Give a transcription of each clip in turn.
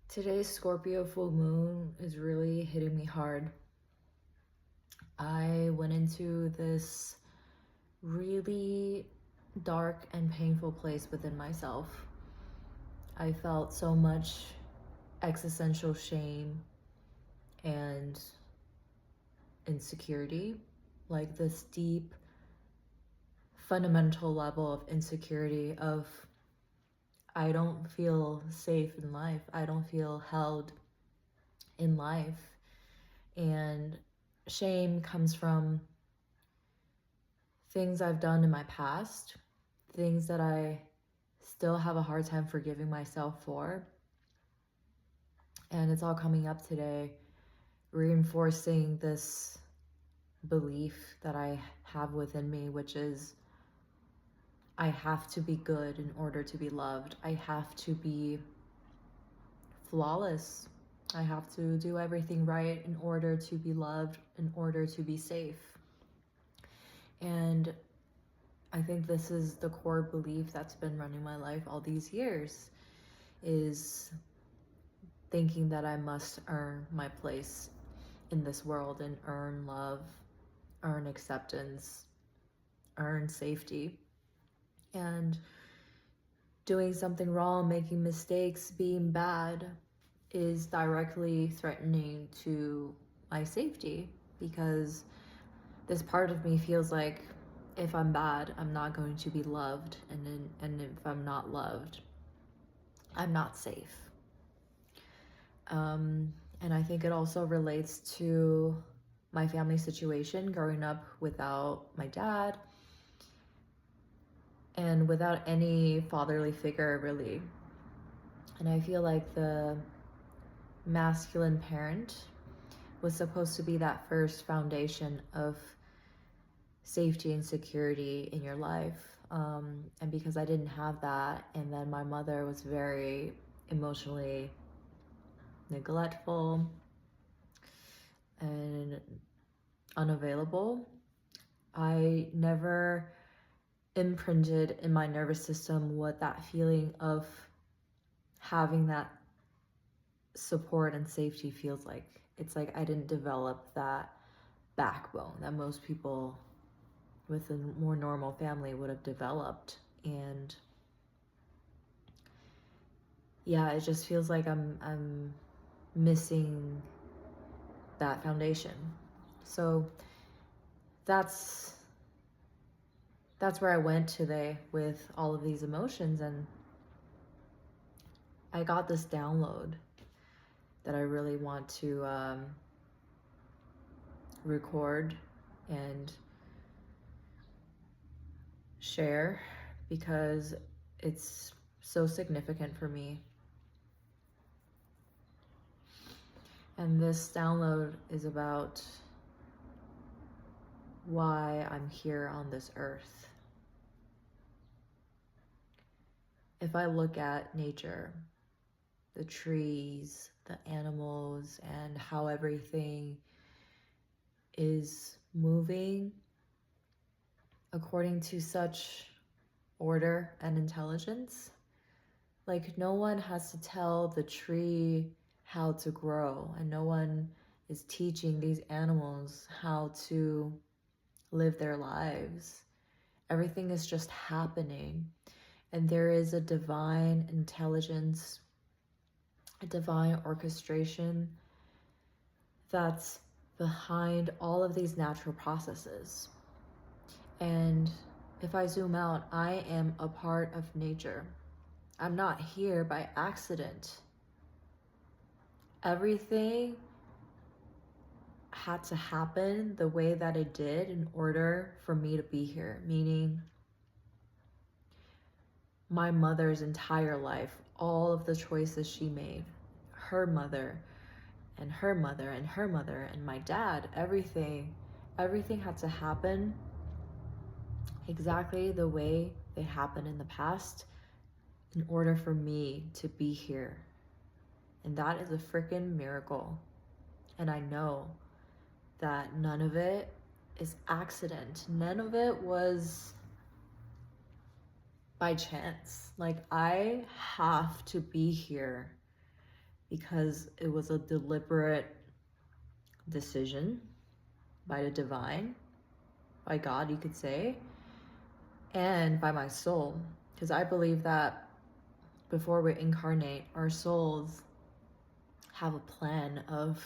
Today's Scorpio full moon is really hitting me hard. I went into this really dark and painful place within myself. I felt so much existential shame and insecurity, like this deep, fundamental level of insecurity of I don't feel safe in life. I don't feel held in life. And shame comes from things I've done in my past, things that I still have a hard time forgiving myself for. And it's all coming up today, reinforcing this belief that I have within me, which is I have to be good in order to be loved. I have to be flawless. I have to do everything right in order to be loved, in order to be safe. And I think this is the core belief that's been running my life all these years, is thinking that I must earn my place in this world and earn love, earn acceptance, earn safety. And doing something wrong, making mistakes, being bad is directly threatening to my safety, because this part of me feels like if I'm bad, I'm not going to be loved, and if I'm not loved, I'm not safe. And I think it also relates to my family situation, growing up without my dad and without any fatherly figure, really. And I feel like the masculine parent was supposed to be that first foundation of safety and security in your life. And because I didn't have that, and then my mother was very emotionally neglectful and unavailable, I never imprinted in my nervous system what that feeling of having that support and safety feels like. It's like I didn't develop that backbone that most people with a more normal family would have developed. And yeah, it just feels like I'm missing that foundation. So that's where I went today with all of these emotions, and I got this download that I really want to record and share, because it's so significant for me. And this download is about why I'm here on this earth. If I look at nature, the trees, the animals, and how everything is moving according to such order and intelligence, like no one has to tell the tree how to grow, and no one is teaching these animals how to live their lives. Everything is just happening, and there is a divine intelligence, a divine orchestration that's behind all of these natural processes. And if I zoom out, I am a part of nature. I'm not here by accident. Everything had to happen the way that it did in order for me to be here. Meaning, my mother's entire life, all of the choices she made, her mother and her mother and her mother and my dad, everything had to happen exactly the way they happened in the past in order for me to be here. And that is a freaking miracle. And I know that none of it is accident. None of it was by chance. Like, I have to be here because it was a deliberate decision by the divine, by God, you could say, and by my soul. Because I believe that before we incarnate, our souls have a plan of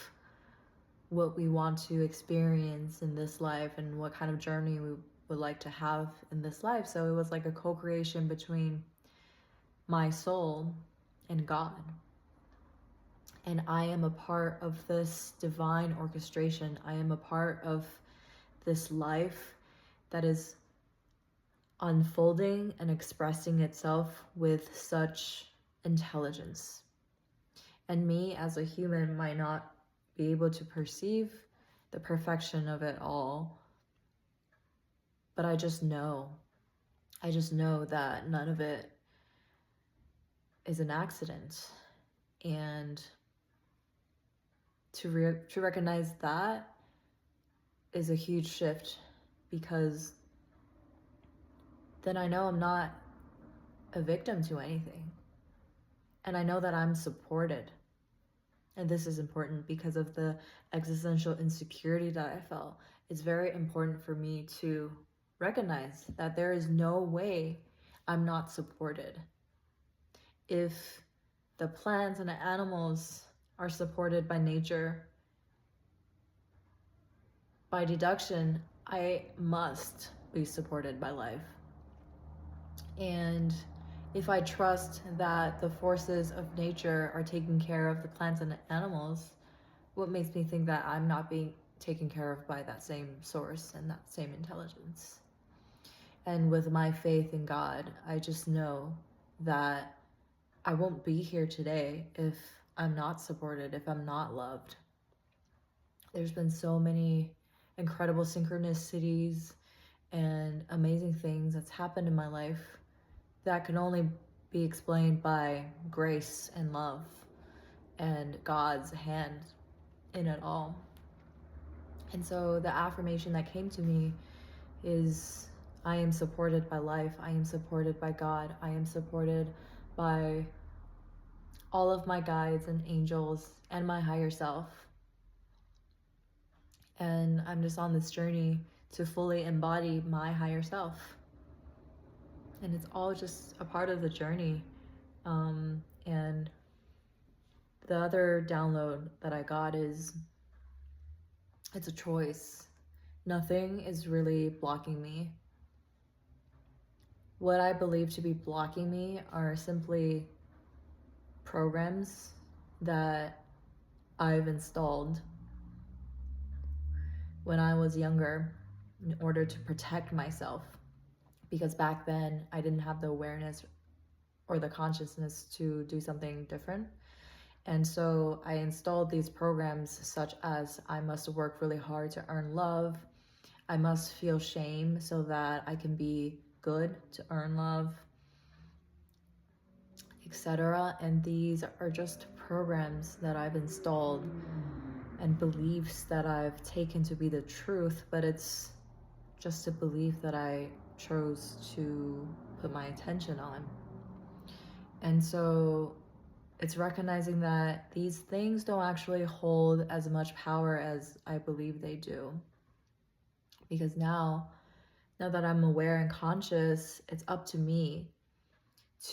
what we want to experience in this life and what kind of journey we would like to have in this life. So it was like a co-creation between my soul and God. And I am a part of this divine orchestration. I am a part of this life that is unfolding and expressing itself with such intelligence. And me as a human might not be able to perceive the perfection of it all, but I just know that none of it is an accident. And to recognize that is a huge shift, because then I know I'm not a victim to anything. And I know that I'm supported. And this is important because of the existential insecurity that I felt. It's very important for me to recognize that there is no way I'm not supported. If the plants and the animals are supported by nature, by deduction, I must be supported by life. And if I trust that the forces of nature are taking care of the plants and the animals, what makes me think that I'm not being taken care of by that same source and that same intelligence? And with my faith in God, I just know that I won't be here today if I'm not supported, if I'm not loved. There's been so many incredible synchronicities and amazing things that's happened in my life that can only be explained by grace and love and God's hand in it all. And so the affirmation that came to me is, I am supported by life. I am supported by God. I am supported by all of my guides and angels and my higher self. And I'm just on this journey to fully embody my higher self. And it's all just a part of the journey. And the other download that I got is, it's a choice. Nothing is really blocking me. What I believe to be blocking me are simply programs that I've installed when I was younger in order to protect myself. Because back then I didn't have the awareness or the consciousness to do something different. And so I installed these programs such as, I must work really hard to earn love. I must feel shame so that I can be good to earn love, etc. And these are just programs that I've installed and beliefs that I've taken to be the truth, but it's just a belief that I chose to put my attention on. And so it's recognizing that these things don't actually hold as much power as I believe they do. Because now that I'm aware and conscious, it's up to me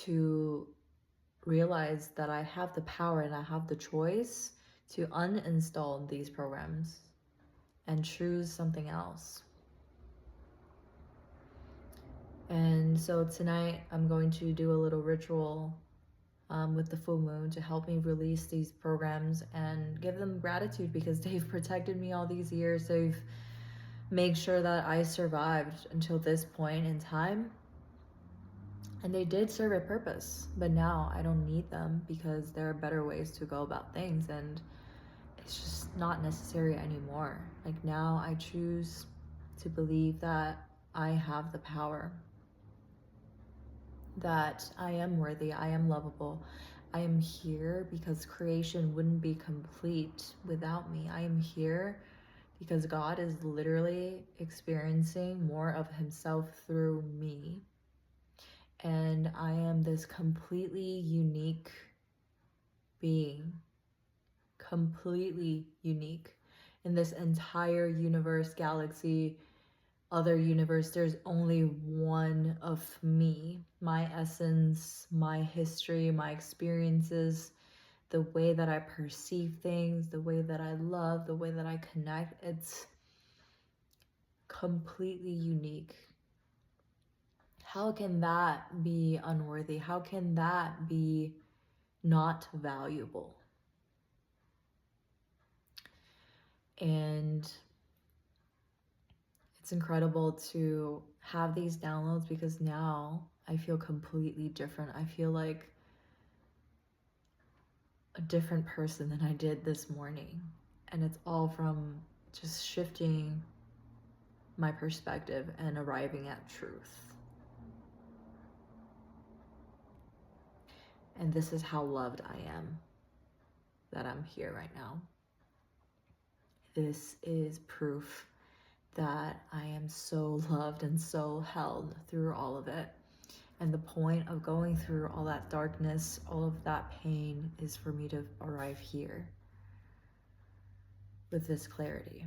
to realize that I have the power and I have the choice to uninstall these programs and choose something else. And so tonight I'm going to do a little ritual with the full moon to help me release these programs and give them gratitude, because they've protected me all these years. They've made sure that I survived until this point in time. And they did serve a purpose, but now I don't need them because there are better ways to go about things, and it's just not necessary anymore. Like, now I choose to believe that I have the power, that I am worthy, I am lovable. I am here because creation wouldn't be complete without me. I am here because God is literally experiencing more of himself through me. And I am this completely unique being completely unique. In this entire universe, galaxy, other universe, there's only one of me, my essence, my history, my experiences, the way that I perceive things, the way that I love, the way that I connect. It's completely unique. How can that be unworthy? How can that be not valuable? And it's incredible to have these downloads because now I feel completely different. I feel like a different person than I did this morning. And it's all from just shifting my perspective and arriving at truth. And this is how loved I am that I'm here right now. This is proof that I am so loved and so held through all of it. And the point of going through all that darkness, all of that pain, is for me to arrive here with this clarity.